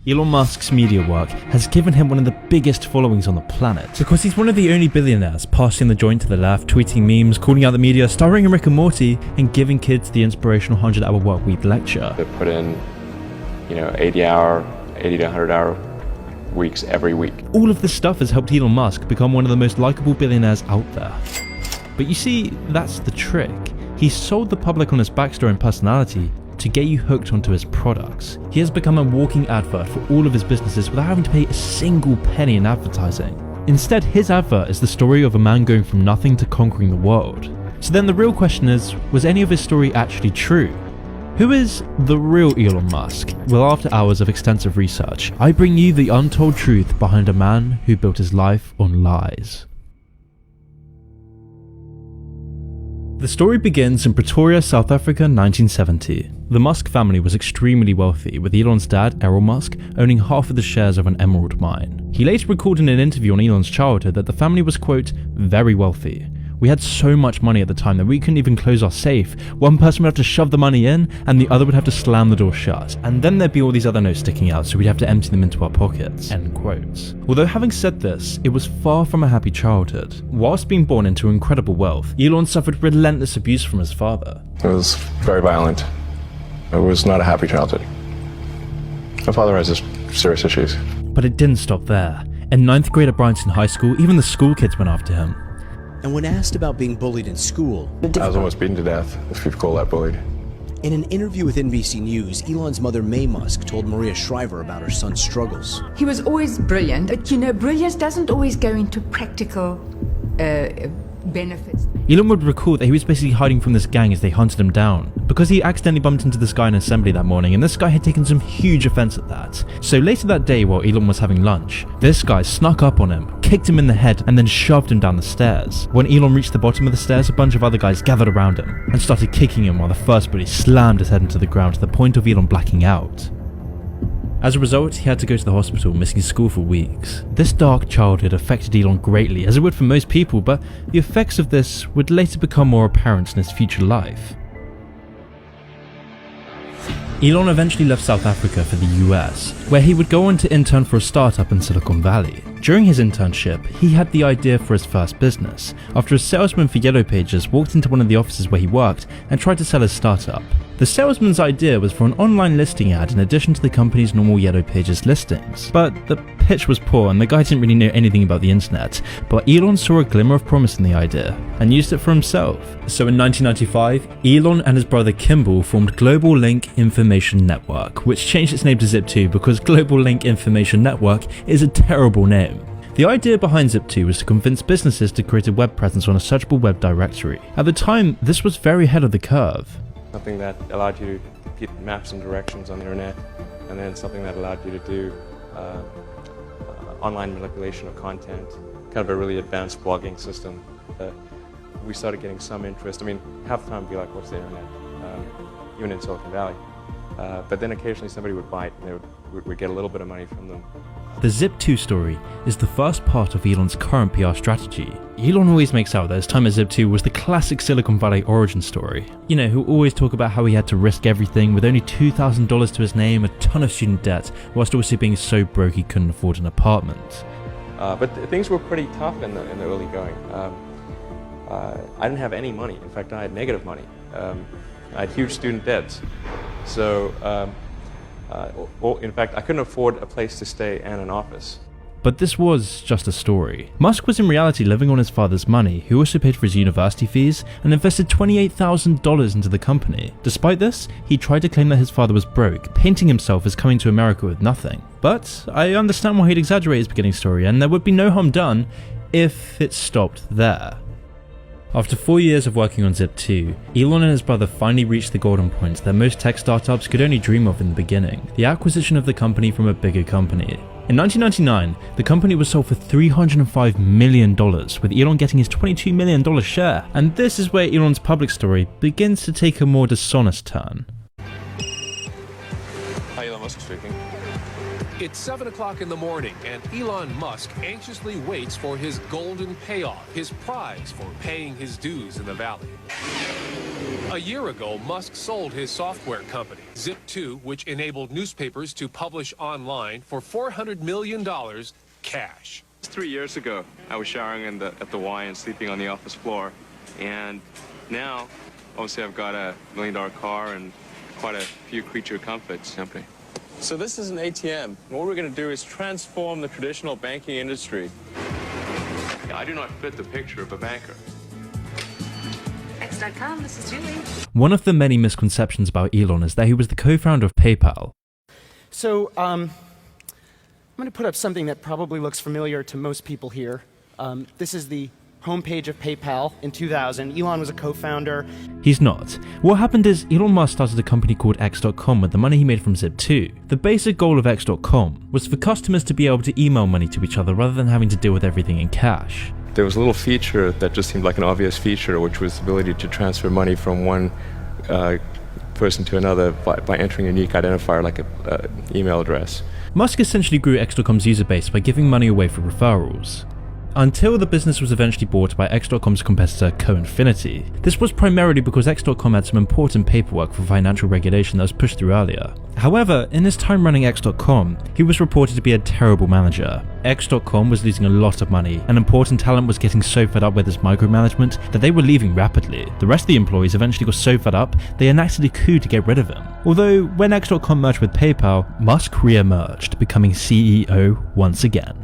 Elon Musk's media work has given him one of the biggest followings on the planet, because he's one of the only billionaires passing the joint to the left, tweeting memes, calling out the media, starring in Rick and Morty, and giving kids the inspirational 100-hour work week lecture. They put in, 80 to 100-hour weeks every week. All of this stuff has helped Elon Musk become one of the most likable billionaires out there. But you see, that's the trick. He sold the public on his backstory and personality to get you hooked onto his products. He has become a walking advert for all of his businesses without having to pay a single penny in advertising. Instead, his advert is the story of a man going from nothing to conquering the world. So then the real question is, was any of his story actually true? Who is the real Elon Musk? Well, after hours of extensive research, I bring you the untold truth behind a man who built his life on lies. The story begins in Pretoria, South Africa, 1970. The Musk family was extremely wealthy, with Elon's dad, Errol Musk, owning half of the shares of an emerald mine. He later recalled in an interview on Elon's childhood that the family was, quote, very wealthy. We had so much money at the time that we couldn't even close our safe. One person would have to shove the money in, and the other would have to slam the door shut. And then there'd be all these other notes sticking out, so we'd have to empty them into our pockets. End quotes. Although having said this, it was far from a happy childhood. Whilst being born into incredible wealth, Elon suffered relentless abuse from his father. It was very violent. It was not a happy childhood. My father has serious issues. But it didn't stop there. In 9th grade at Bryanston High School, even the school kids went after him. And when asked about being bullied in school, I was almost beaten to death, if you call that bullied. In an interview with NBC News, Elon's mother, Mae Musk, told Maria Shriver about her son's struggles. He was always brilliant, but brilliance doesn't always go into practical benefits. Elon would recall that he was basically hiding from this gang as they hunted him down, because he accidentally bumped into this guy in assembly that morning, and this guy had taken some huge offense at that. So later that day, while Elon was having lunch, this guy snuck up on him, kicked him in the head, and then shoved him down the stairs. When Elon reached the bottom of the stairs, a bunch of other guys gathered around him and started kicking him while the first bully slammed his head into the ground to the point of Elon blacking out. As a result, he had to go to the hospital, missing school for weeks. This dark childhood affected Elon greatly, as it would for most people, but the effects of this would later become more apparent in his future life. Elon eventually left South Africa for the US, where he would go on to intern for a startup in Silicon Valley. During his internship, he had the idea for his first business, after a salesman for Yellow Pages walked into one of the offices where he worked and tried to sell his startup. The salesman's idea was for an online listing ad in addition to the company's normal Yellow Pages listings. But the pitch was poor and the guy didn't really know anything about the internet, but Elon saw a glimmer of promise in the idea and used it for himself. So in 1995, Elon and his brother Kimball formed Global Link Information Network, which changed its name to Zip2 because Global Link Information Network is a terrible name. The idea behind Zip2 was to convince businesses to create a web presence on a searchable web directory. At the time, this was very ahead of the curve. Something that allowed you to get maps and directions on the internet, and then something that allowed you to do online manipulation of content, kind of a really advanced blogging system. We started getting some interest. I mean, half the time we'd be like, what's the internet? Even in Silicon Valley. But then occasionally somebody would bite and we'd get a little bit of money from them. The Zip2 story is the first part of Elon's current PR strategy. Elon always makes out that his time at Zip2 was the classic Silicon Valley origin story. He'll always talk about how he had to risk everything with only $2,000 to his name, a ton of student debt, whilst also being so broke he couldn't afford an apartment. But things were pretty tough in the early going. I didn't have any money. In fact, I had negative money. I had huge student debts. So, in fact, I couldn't afford a place to stay and an office. But this was just a story. Musk was in reality living on his father's money, who also paid for his university fees and invested $28,000 into the company. Despite this, he tried to claim that his father was broke, painting himself as coming to America with nothing. But I understand why he'd exaggerate his beginning story, and there would be no harm done if it stopped there. After 4 years of working on Zip2, Elon and his brother finally reached the golden point that most tech startups could only dream of in the beginning: the acquisition of the company from a bigger company. In 1999, the company was sold for $305 million, with Elon getting his $22 million share. And this is where Elon's public story begins to take a more dishonest turn. Hi, Elon Musk speaking. It's 7 o'clock in the morning, and Elon Musk anxiously waits for his golden payoff, his prize for paying his dues in the valley. A year ago, Musk sold his software company, Zip2, which enabled newspapers to publish online for $400 million cash. 3 years ago, I was showering at the Y and sleeping on the office floor. And now, obviously, I've got a $1 million car and quite a few creature comforts company. So this is an ATM. What we're going to do is transform the traditional banking industry. I do not fit the picture of a banker. X.com, this is Julie. One of the many misconceptions about Elon is that he was the co-founder of PayPal. So, I'm going to put up something that probably looks familiar to most people here. This is the homepage of PayPal in 2000. Elon was a co-founder. He's not. What happened is Elon Musk started a company called X.com with the money he made from Zip2. The basic goal of X.com was for customers to be able to email money to each other rather than having to deal with everything in cash. There was a little feature that just seemed like an obvious feature, which was the ability to transfer money from one person to another by entering a unique identifier like an email address. Musk essentially grew X.com's user base by giving money away for referrals, until the business was eventually bought by X.com's competitor CoInfinity. This was primarily because X.com had some important paperwork for financial regulation that was pushed through earlier. However, in his time running X.com, he was reported to be a terrible manager. X.com was losing a lot of money, and important talent was getting so fed up with his micromanagement that they were leaving rapidly. The rest of the employees eventually got so fed up, they enacted a coup to get rid of him. Although, when X.com merged with PayPal, Musk re-emerged, becoming CEO once again.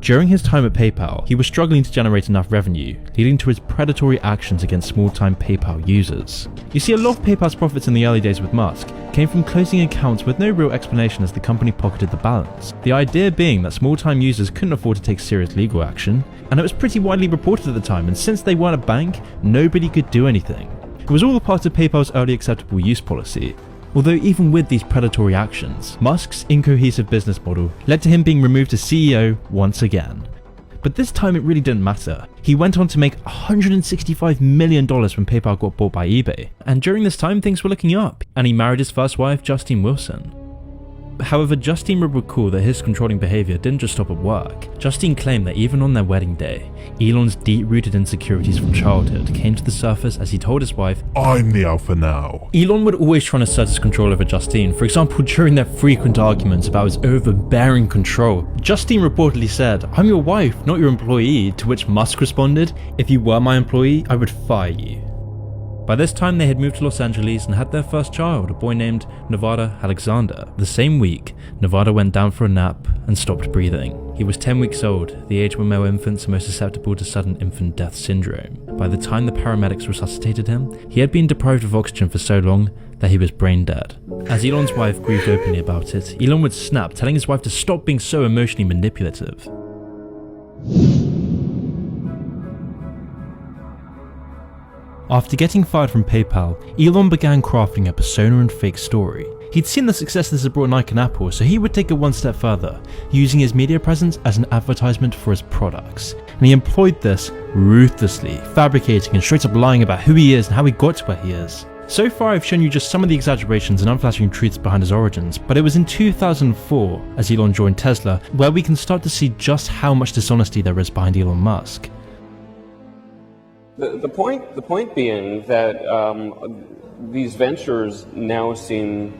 During his time at PayPal, he was struggling to generate enough revenue, leading to his predatory actions against small-time PayPal users. You see, a lot of PayPal's profits in the early days with Musk came from closing accounts with no real explanation as the company pocketed the balance. The idea being that small-time users couldn't afford to take serious legal action, and it was pretty widely reported at the time, and since they weren't a bank, nobody could do anything. It was all a part of PayPal's early acceptable use policy. Although even with these predatory actions, Musk's incohesive business model led to him being removed as CEO once again. But this time it really didn't matter. He went on to make $165 million when PayPal got bought by eBay, and during this time things were looking up, and he married his first wife, Justine Wilson. However, Justine would recall that his controlling behaviour didn't just stop at work. Justine claimed that even on their wedding day, Elon's deep-rooted insecurities from childhood came to the surface as he told his wife, "I'm the alpha now." Elon would always try to assert his control over Justine. For example, during their frequent arguments about his overbearing control, Justine reportedly said, "I'm your wife, not your employee," to which Musk responded, "If you were my employee, I would fire you." By this time they had moved to Los Angeles and had their first child, a boy named Nevada Alexander. The same week, Nevada went down for a nap and stopped breathing. He was 10 weeks old, the age when male infants are most susceptible to sudden infant death syndrome. By the time the paramedics resuscitated him, he had been deprived of oxygen for so long that he was brain dead. As Elon's wife grieved openly about it, Elon would snap, telling his wife to stop being so emotionally manipulative. After getting fired from PayPal, Elon began crafting a persona and fake story. He'd seen the success this had brought Nike and Apple, so he would take it one step further, using his media presence as an advertisement for his products. And he employed this ruthlessly, fabricating and straight up lying about who he is and how he got to where he is. So far I've shown you just some of the exaggerations and unflattering truths behind his origins, but it was in 2004, as Elon joined Tesla, where we can start to see just how much dishonesty there is behind Elon Musk. The point being that these ventures now seem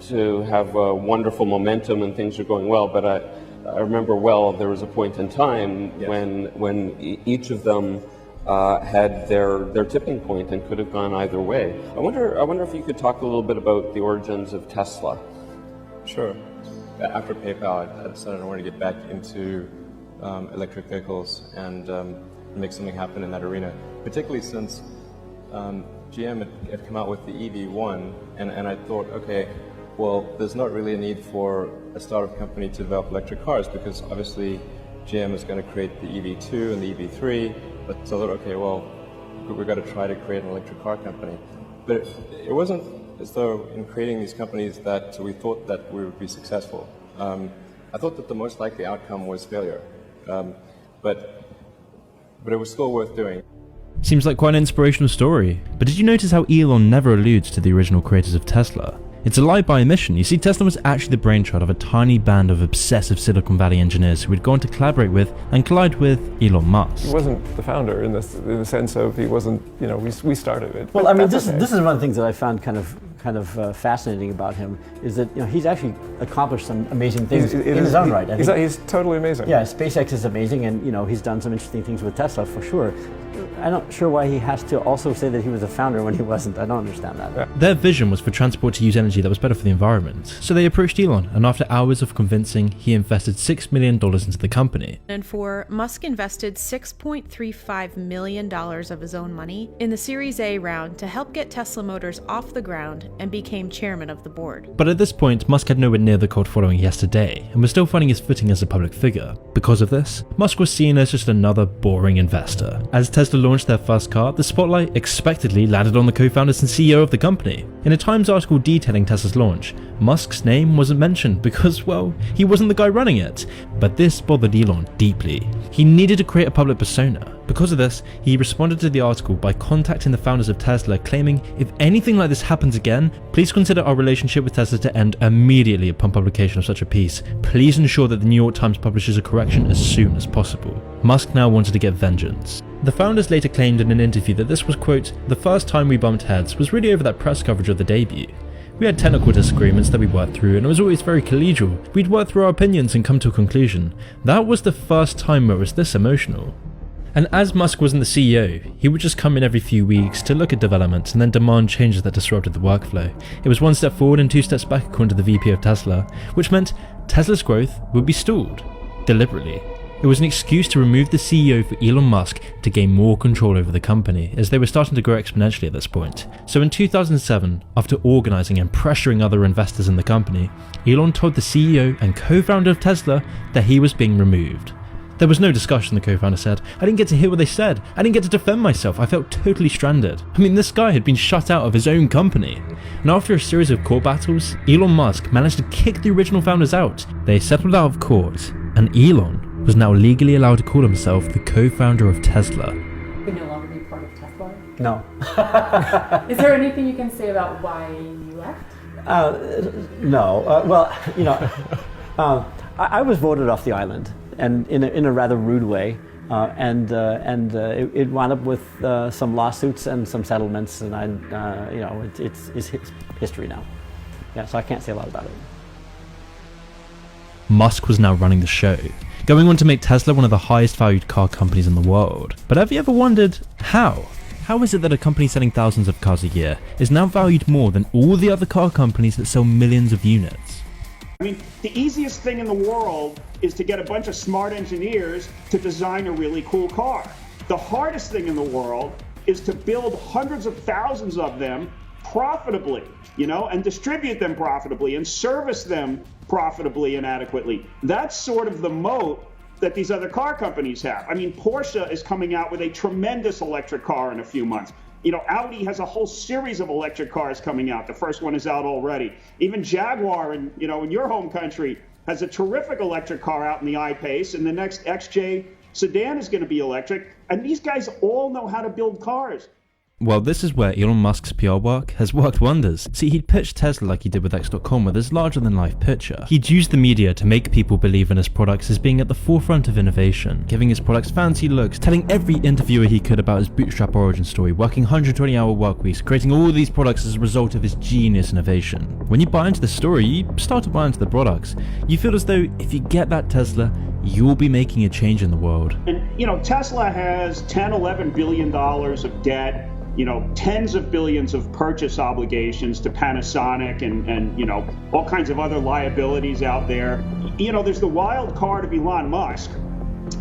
to have a wonderful momentum and things are going well, but I remember well there was a point in time when each of them had their tipping point and could have gone either way. I wonder if you could talk a little bit about the origins of Tesla. Sure. After PayPal, I decided I wanted to get back into electric vehicles and make something happen in that arena, particularly since GM had come out with the EV1, and I thought, okay, well, there's not really a need for a startup company to develop electric cars because obviously GM is going to create the EV2 and the EV3, but so I thought, okay, well, we've got to try to create an electric car company. But it wasn't as though in creating these companies that we thought that we would be successful. I thought that the most likely outcome was failure, but it was still worth doing. Seems like quite an inspirational story, but did you notice how Elon never alludes to the original creators of Tesla? It's a lie by omission. You see, Tesla was actually the brainchild of a tiny band of obsessive Silicon Valley engineers who would go on to collaborate with and collide with Elon Musk. He wasn't the founder in the sense of he wasn't, we started it. Well, I mean, this is one of the things that I found kind of fascinating about him, is that he's actually accomplished some amazing things in his own right. He's totally amazing. Yeah, SpaceX is amazing, and he's done some interesting things with Tesla for sure. I'm not sure why he has to also say that he was a founder when he wasn't. I don't understand that. Yeah. Their vision was for transport to use energy that was better for the environment. So they approached Elon, and after hours of convincing, he invested $6 million into the company. And Musk invested $6.35 million of his own money in the Series A round to help get Tesla Motors off the ground, and became chairman of the board. But at this point, Musk had nowhere near the cult following he has today, and was still finding his footing as a public figure. Because of this, Musk was seen as just another boring investor. As Tesla launched their first car, the spotlight expectedly landed on the co-founders and CEO of the company. In a Times article detailing Tesla's launch, Musk's name wasn't mentioned because, well, he wasn't the guy running it. But this bothered Elon deeply. He needed to create a public persona. Because of this, he responded to the article by contacting the founders of Tesla, claiming, if anything like this happens again, please consider our relationship with Tesla to end immediately upon publication of such a piece. Please ensure that the New York Times publishes a correction as soon as possible. Musk now wanted to get vengeance. The founders later claimed in an interview that this was, quote, the first time we bumped heads was really over that press coverage of the debut. We had technical disagreements that we worked through, and it was always very collegial. We'd work through our opinions and come to a conclusion. That was the first time where it was this emotional. And as Musk wasn't the CEO, he would just come in every few weeks to look at developments and then demand changes that disrupted the workflow. It was one step forward and two steps back according to the VP of Tesla, which meant Tesla's growth would be stalled, deliberately. It was an excuse to remove the CEO for Elon Musk to gain more control over the company, as they were starting to grow exponentially at this point. So in 2007, after organising and pressuring other investors in the company, Elon told the CEO and co-founder of Tesla that he was being removed. There was no discussion, the co-founder said. I didn't get to hear what they said. I didn't get to defend myself. I felt totally stranded. I mean, this guy had been shut out of his own company. And after a series of court battles, Elon Musk managed to kick the original founders out. They settled out of court, and Elon was now legally allowed to call himself the co-founder of Tesla. You can no longer be part of Tesla? No. Is there anything you can say about why you left? No. I was voted off the island, and in a rather rude way, it wound up with some lawsuits and some settlements, and it's history now. Yeah, so I can't say a lot about it. Musk was now running the show, going on to make Tesla one of the highest valued car companies in the world. But have you ever wondered how? How is it that a company selling thousands of cars a year is now valued more than all the other car companies that sell millions of units? I mean, the easiest thing in the world is to get a bunch of smart engineers to design a really cool car. The hardest thing in the world is to build hundreds of thousands of them profitably, and distribute them profitably and service them profitably and adequately. That's sort of the moat that these other car companies have. I mean, Porsche is coming out with a tremendous electric car in a few months. Audi has a whole series of electric cars coming out. The first one is out already. Even Jaguar, in your home country, has a terrific electric car out in the I-Pace, and the next XJ sedan is going to be electric. And these guys all know how to build cars. Well, this is where Elon Musk's PR work has worked wonders. See, he'd pitched Tesla like he did with X.com with his larger-than-life picture. He'd used the media to make people believe in his products as being at the forefront of innovation, giving his products fancy looks, telling every interviewer he could about his bootstrap origin story, working 120-hour work weeks, creating all these products as a result of his genius innovation. When you buy into the story, you start to buy into the products. You feel as though if you get that Tesla, you'll be making a change in the world. And, Tesla has $10-11 billion of debt. Tens of billions of purchase obligations to Panasonic and all kinds of other liabilities out there. There's the wild card of Elon Musk.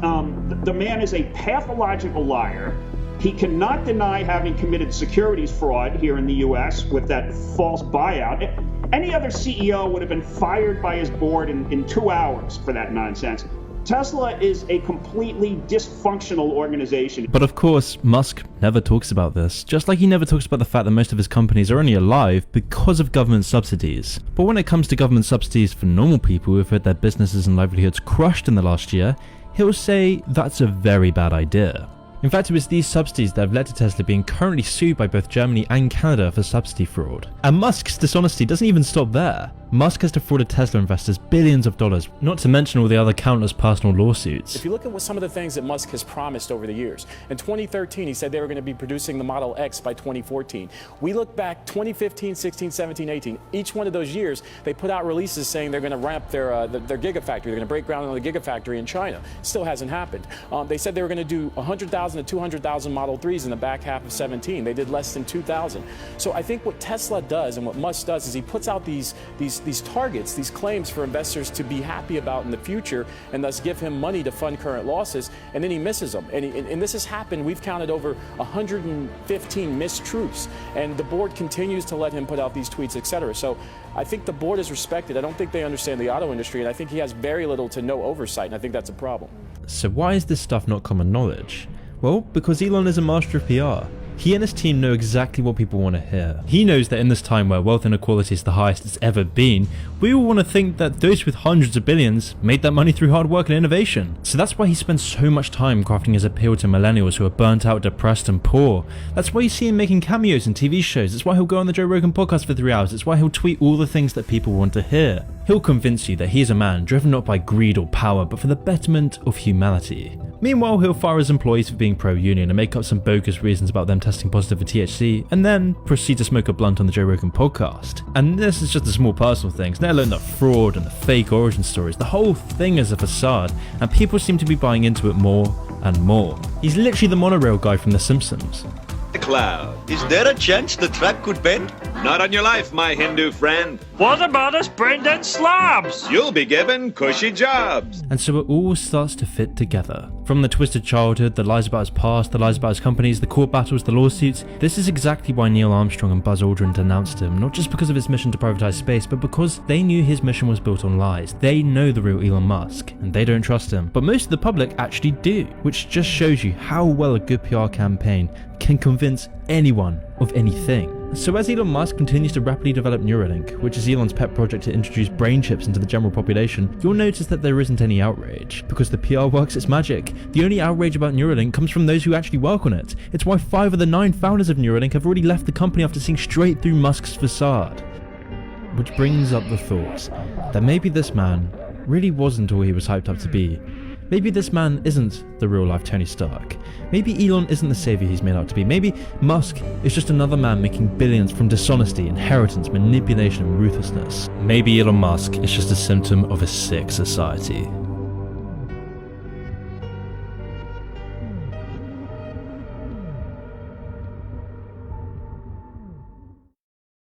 The man is a pathological liar. He cannot deny having committed securities fraud here in the U.S. with that false buyout. Any other CEO would have been fired by his board in 2 hours for that nonsense. Tesla is a completely dysfunctional organization. But of course, Musk never talks about this, just like he never talks about the fact that most of his companies are only alive because of government subsidies. But when it comes to government subsidies for normal people who've had their businesses and livelihoods crushed in the last year, he'll say that's a very bad idea. In fact, it was these subsidies that have led to Tesla being currently sued by both Germany and Canada for subsidy fraud. And Musk's dishonesty doesn't even stop there. Musk has defrauded Tesla investors billions of dollars, not to mention all the other countless personal lawsuits. If you look at some of the things that Musk has promised over the years, in 2013 he said they were going to be producing the Model X by 2014. We look back 2015, 16, 17, 18. Each one of those years they put out releases saying they're going to ramp their Gigafactory. They're going to break ground on the Gigafactory in China. Still hasn't happened. They said they were going to do 100,000 to 200,000 Model 3s in the back half of 17. They did less than 2,000. So I think what Tesla does and what Musk does is he puts out these targets, these claims for investors to be happy about in the future and thus give him money to fund current losses, and then he misses them. And this has happened. We've counted over 115 mistruths, and the board continues to let him put out these tweets, etc. So I think the board is respected. I don't think they understand the auto industry, and I think he has very little to no oversight, and I think that's a problem. So why is this stuff not common knowledge? Well, because Elon is a master of PR. He and his team know exactly what people want to hear. He knows that in this time where wealth inequality is the highest it's ever been, we all want to think that those with hundreds of billions made that money through hard work and innovation. So that's why he spends so much time crafting his appeal to millennials who are burnt out, depressed and poor. That's why you see him making cameos in TV shows. That's why he'll go on the Joe Rogan podcast for 3 hours. It's why he'll tweet all the things that people want to hear. He'll convince you that he is a man driven not by greed or power, but for the betterment of humanity. Meanwhile, he'll fire his employees for being pro-union and make up some bogus reasons about them testing positive for THC, and then proceed to smoke a blunt on the Joe Rogan podcast. And this is just the small personal things, let alone the fraud and the fake origin stories. The whole thing is a facade, and people seem to be buying into it more and more. He's literally the monorail guy from The Simpsons. Cloud. Is there a chance the track could bend? Not on your life, my Hindu friend. What about us Brendan slobs? You'll be given cushy jobs. And so it all starts to fit together. From the twisted childhood, the lies about his past, the lies about his companies, the court battles, the lawsuits. This is exactly why Neil Armstrong and Buzz Aldrin denounced him, not just because of his mission to privatize space, but because they knew his mission was built on lies. They know the real Elon Musk, and they don't trust him. But most of the public actually do, which just shows you how well a good PR campaign can convince anyone of anything. So as Elon Musk continues to rapidly develop Neuralink, which is Elon's pet project to introduce brain chips into the general population, you'll notice that there isn't any outrage, because the PR works its magic. The only outrage about Neuralink comes from those who actually work on it. It's why 5 of the 9 founders of Neuralink have already left the company after seeing straight through Musk's facade. Which brings up the thought that maybe this man really wasn't all he was hyped up to be. Maybe this man isn't the real-life Tony Stark. Maybe Elon isn't the savior he's made out to be. Maybe Musk is just another man making billions from dishonesty, inheritance, manipulation, and ruthlessness. Maybe Elon Musk is just a symptom of a sick society.